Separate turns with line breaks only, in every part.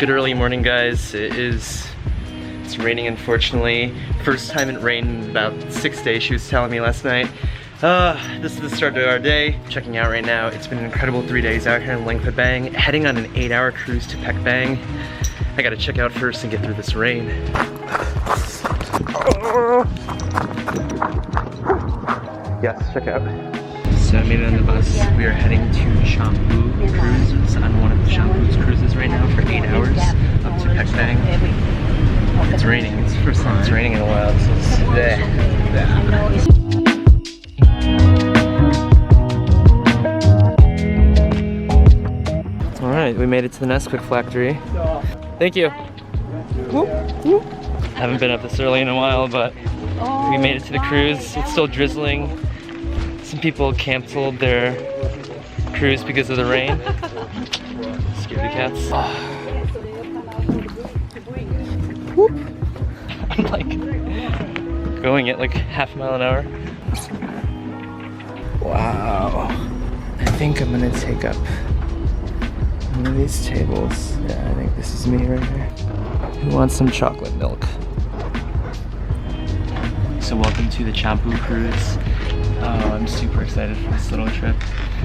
Good early morning, guys. It's raining, unfortunately. First time it rained in about 6 days, she was telling me last night. This is the start of our day. Checking out right now. It's been an incredible 3 days out here in Luang Prabang, heading on an 8-hour cruise to Pakbeng. I gotta check out first and get through this rain. Yes, check out. So I made it on the bus. We are heading to Shompoo Cruise. It's on one of the Shompoo Cruises right now for 8 hours up to Pakbeng. It's raining. It's the first time it's raining in a while. So it's Alright, we made it to the Nesquik factory. Thank you. Haven't been up this early in a while, but we made it to the cruise. It's still drizzling. Some people canceled their cruise because of the rain. Scaredy cats. Whoop. I'm like going at like half a mile an hour. Wow. I think I'm gonna take up one of these tables. Yeah, I think this is me right here. Who wants some chocolate milk? So welcome to the Shompoo Cruise. I'm super excited for this little trip.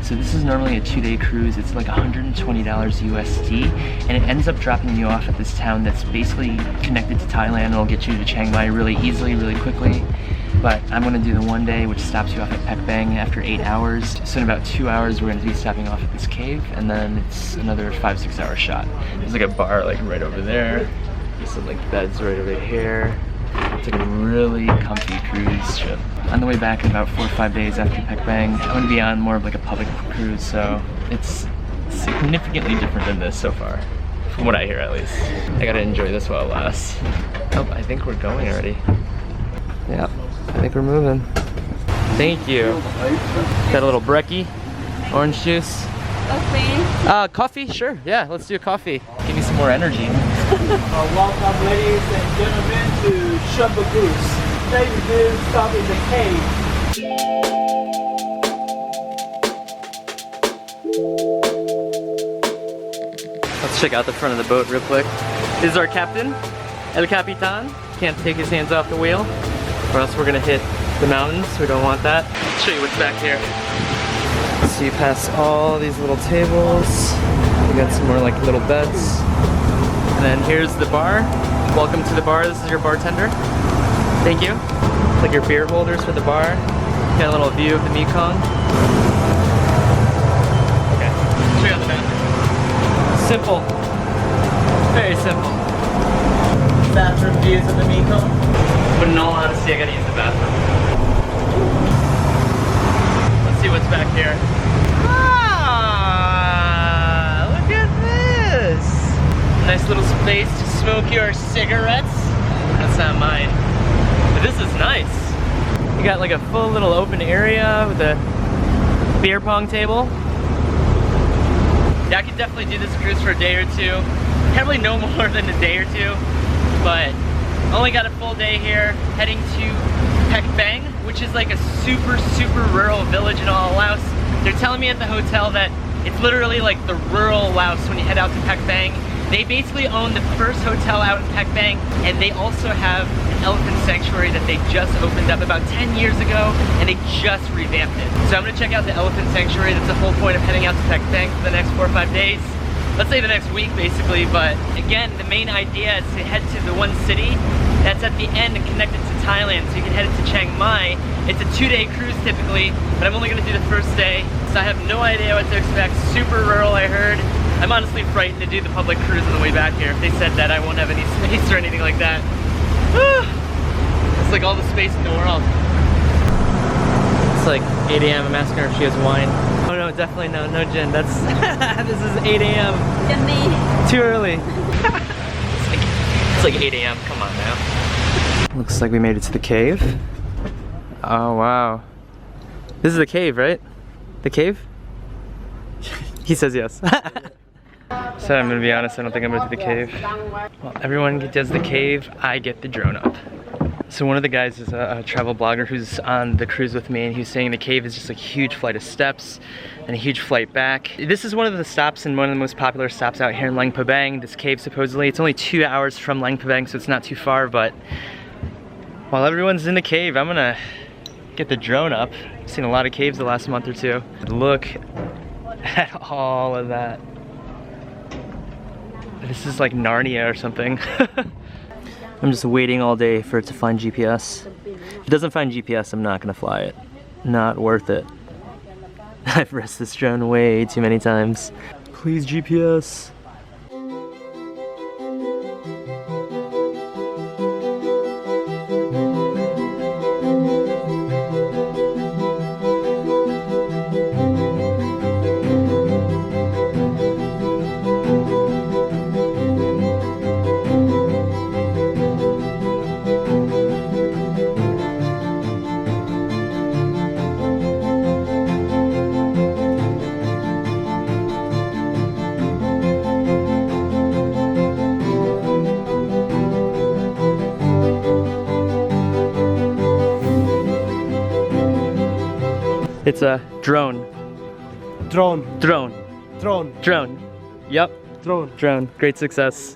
So this is normally a 2-day cruise. It's like $120 USD, and it ends up dropping you off at this town that's basically connected to Thailand. It'll get you to Chiang Mai really easily, really quickly. But I'm gonna do the 1 day, which stops you off at Pakbeng after 8 hours. So in about 2 hours, we're gonna be stopping off at this cave, and then it's another 5-6 hour shot. There's like a bar like right over there. There's some like beds right over here. It's like a really comfy cruise trip. On the way back in about 4 or 5 days after Pakbeng, I'm gonna be on more of like a public cruise, so it's significantly different than this so far, from what I hear at least. I gotta enjoy this while it lasts. Oh, I think we're going already. Yeah, I think we're moving. Thank you. Got a little brekkie, orange juice. Coffee? Coffee? Sure. Yeah, let's do a coffee. Give me some more energy.
Welcome, ladies and gentlemen, to Shompoo Cruise. Today we will stop in the cave.
Let's check out the front of the boat real quick. This is our captain, El Capitan. Can't take his hands off the wheel, or else we're gonna hit the mountains. We don't want that. Let's show you what's back here. So you pass all these little tables. We got some more like little beds. And then here's the bar. Welcome to the bar. This is your bartender. Thank you. It's like your beer holders for the bar. Got a little view of the Mekong. Okay, check out the bathroom. Simple. Very simple.
Bathroom views of the Mekong.
But in all honesty, I gotta use the bathroom. Let's see what's back here. Ah, look at this. Nice little space to smoke your cigarettes. That's not mine. But this is nice. You got like a full little open area with a beer pong table. Yeah, I could definitely do this cruise for a day or two. Probably no more than a day or two. But only got a full day here, heading to Pakbeng, which is like a super rural village in all Laos. They're telling me at the hotel that it's literally like the rural Laos when you head out to Pakbeng. They basically own the first hotel out in Pakbeng, and they also have an elephant sanctuary that they just opened up about 10 years ago, and they just revamped it. So I'm gonna check out the elephant sanctuary. That's the whole point of heading out to Pakbeng for the next 4 or 5 days. Let's say the next week basically, but again, the main idea is to head to the one city that's at the end and connected to Thailand, so you can head it to Chiang Mai. It's a 2-day cruise typically, but I'm only gonna do the first day, so I have no idea what to expect. Super rural, I heard. I'm honestly frightened to do the public cruise on the way back here. If they said that, I won't have any space or anything like that. It's like all the space in the world. It's like 8 a.m. I'm asking her if she has wine. Oh no, definitely no gin. That's this is 8 a.m. Too early. It's like 8 a.m. Come on now. Looks like we made it to the cave. Oh wow. This is the cave, right? The cave? He says yes. So I'm gonna be honest, I don't think I'm gonna do the cave. Well, everyone does the cave, I get the drone up. So one of the guys is a travel blogger who's on the cruise with me, and he's saying the cave is just like a huge flight of steps and a huge flight back. This is one of the stops and one of the most popular stops out here in Luang Prabang, this cave supposedly. It's only 2 hours from Luang Prabang, so it's not too far, but while everyone's in the cave, I'm gonna get the drone up. I've seen a lot of caves the last month or two. Look at all of that. This is like Narnia or something. I'm just waiting all day for it to find GPS. If it doesn't find GPS, I'm not gonna fly it. Not worth it. I've risked this drone way too many times. Please GPS. It's a drone.
Drone.
Drone.
Drone.
Drone. Yep.
Drone.
Drone. Great success.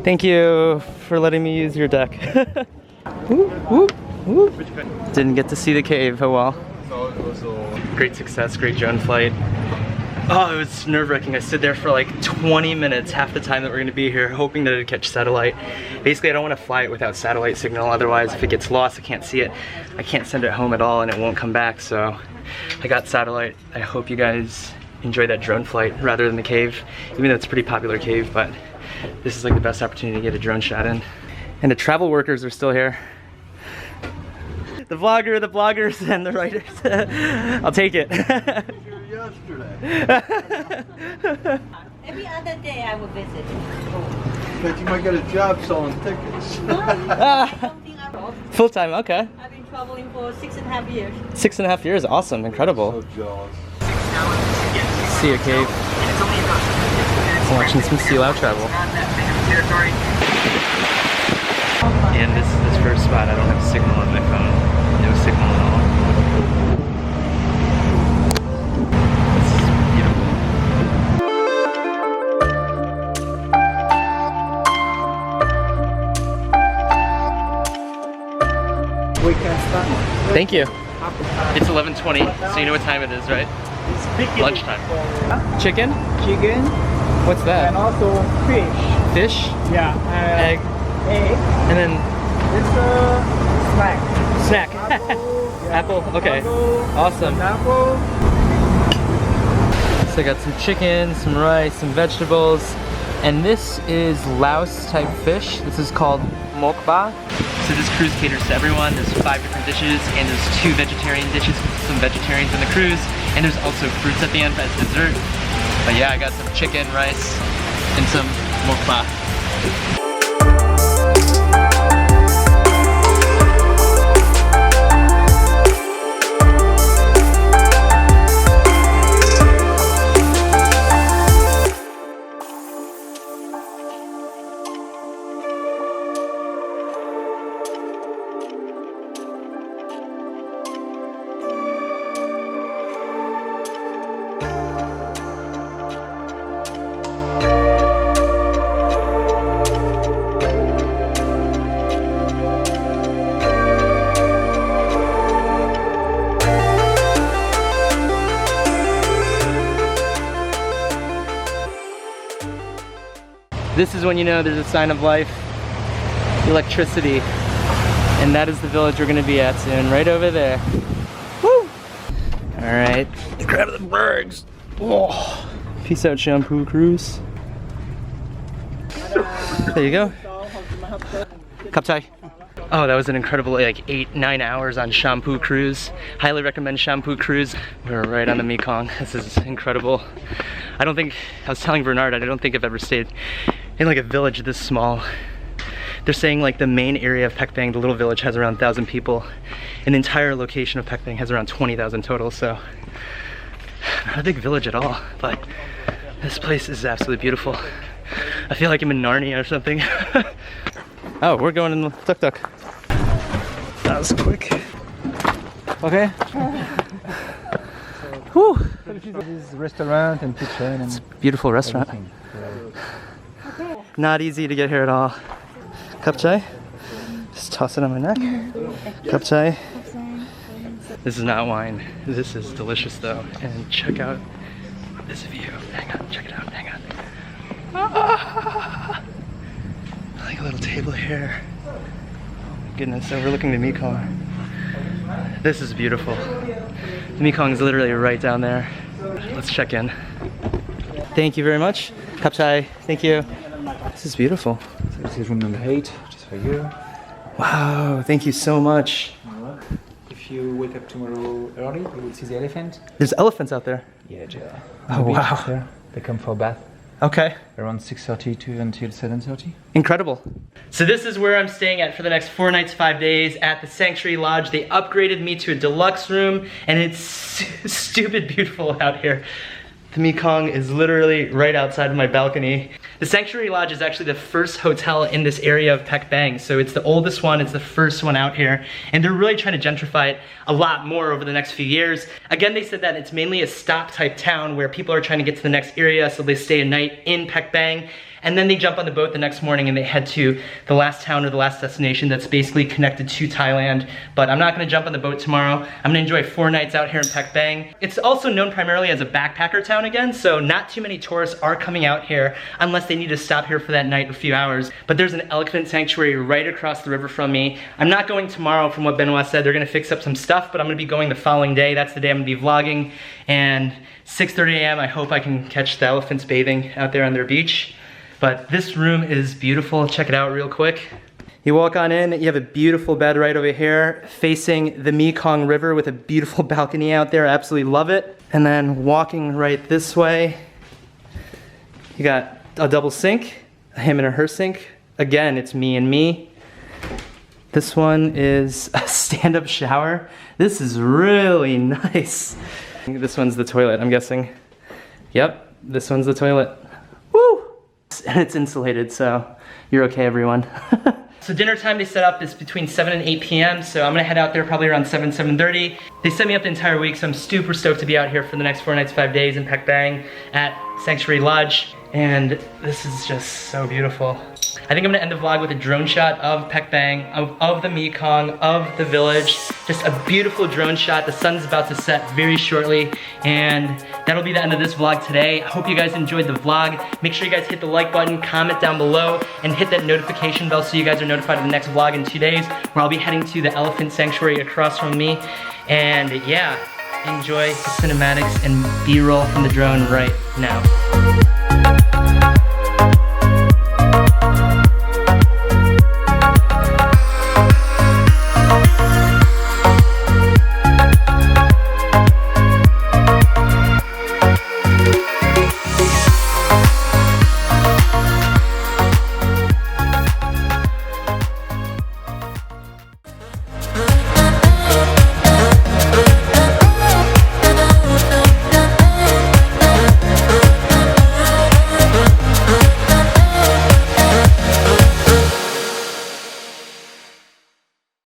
Thank you for letting me use your deck. Whoop, whoop, whoop. Didn't get to see the cave, oh well. Great success, great drone flight. Oh, it was nerve-wracking. I stood there for like 20 minutes, half the time that we're gonna be here, hoping that it'd catch satellite. Basically, I don't want to fly it without satellite signal, otherwise if it gets lost, I can't see it. I can't send it home at all and it won't come back, so I got satellite. I hope you guys enjoy that drone flight rather than the cave, even though it's a pretty popular cave, but this is like the best opportunity to get a drone shot in. And the travel workers are still here. The vlogger, the bloggers, and the writers. I'll take it.
Every other day I will visit.
But you might get a job selling tickets.
Full time, okay.
I've been traveling for 6.5 years.
6.5 years, awesome, incredible.
So jealous.
See a cave. Watching some sea loud travel. And this is this first spot. I don't have signal on my phone. No signal at all. This is beautiful.
We can start.
Thank you. It's 11:20, so you know what time it is, right? Lunchtime. Chicken?
Chicken
What's that?
and also fish.
Fish?
Yeah.
Egg?
Egg.
And then
It's a snack.
snack.
Apple.
Apple, okay.
Apple,
Awesome.
apple.
So I got some chicken, some rice, some vegetables, and this is Laos type fish. This is called mokba. So this cruise caters to everyone. There's 5 different dishes, and there's 2 vegetarian dishes with some vegetarians in the cruise, and there's also fruits at the end as dessert. But yeah, I got some chicken, rice, and some mokba. This is when you know there's a sign of life. Electricity. And that is the village we're gonna be at soon, right over there. Woo! Alright, grab the bags. Oh. Peace out, Shompoo Cruise. There you go. Kaptai. Oh, that was an incredible like 8-9 hours on Shompoo Cruise. Highly recommend Shompoo Cruise. We're right on the Mekong. This is incredible. I don't think, I was telling Bernard, I don't think I've ever stayed in like a village this small. They're saying like the main area of Pakbeng, the little village, has around 1,000 people. And the entire location of Pakbeng has around 20,000 total, so not a big village at all, but this place is absolutely beautiful. I feel like I'm in Narnia or something. Oh, we're going in the tuk-tuk. That was quick. Okay. Whew.
This is restaurant and kitchen and
Beautiful restaurant.
everything.
Not easy to get here at all. Cup chai? Just toss it on my neck. Cup chai. This is not wine. This is delicious though. And check out this view. Hang on, check it out, hang on. Ah! Like a little table here. Oh my goodness, overlooking the Mekong. This is beautiful. The Mekong is literally right down there. Let's check in. Thank you very much. Cup chai, thank you. This is beautiful.
So this is room number 8, just for you.
Wow, thank you so much.
If you wake up tomorrow early, you will see the elephant.
There's elephants out there.
Yeah, yeah.
Oh, wow.
There. They come for a bath
Okay.
around 6:30 to until 7:30.
Incredible. So this is where I'm staying at for the next 4 nights, 5 days at the Sanctuary Lodge. They upgraded me to a deluxe room and it's stupid beautiful out here. The Mekong is literally right outside of my balcony. The Sanctuary Lodge is actually the first hotel in this area of Pakbeng. So it's the oldest one, it's the first one out here. And they're really trying to gentrify it a lot more over the next few years. Again, they said that it's mainly a stop type town where people are trying to get to the next area, so they stay a night in Pakbeng. And then they jump on the boat the next morning and they head to the last town or the last destination that's basically connected to Thailand. But I'm not gonna jump on the boat tomorrow. I'm gonna enjoy 4 nights out here in Pakbeng. It's also known primarily as a backpacker town again, so not too many tourists are coming out here unless they need to stop here for that night, a few hours. But there's an elephant sanctuary right across the river from me. I'm not going tomorrow from what Benoit said. They're gonna fix up some stuff, but I'm gonna be going the following day. That's the day I'm gonna be vlogging. And 6:30 a.m. I hope I can catch the elephants bathing out there on their beach. But this room is beautiful. Check it out real quick. You walk on in, you have a beautiful bed right over here facing the Mekong River with a beautiful balcony out there. I absolutely love it. And then walking right this way, you got a double sink, a him and a her sink. Again, it's me and me. This one is a stand-up shower. This is really nice. This one's the toilet, I'm guessing. Yep, this one's the toilet. Woo! And it's insulated, so you're okay, everyone. So dinner time they set up is between 7 and 8 p.m. So I'm gonna head out there probably around 7:30. They set me up the entire week, so I'm super stoked to be out here for the next 4 nights, 5 days in Pakbeng at Sanctuary Lodge. And this is just so beautiful. I think I'm gonna end the vlog with a drone shot of Pakbeng, of the Mekong, of the village. Just a beautiful drone shot. The sun's about to set very shortly, and that'll be the end of this vlog today. I hope you guys enjoyed the vlog. Make sure you guys hit the like button, comment down below, and hit that notification bell so you guys are notified of the next vlog in 2 days, where I'll be heading to the elephant sanctuary across from me. And yeah, enjoy the cinematics and B-roll from the drone right now.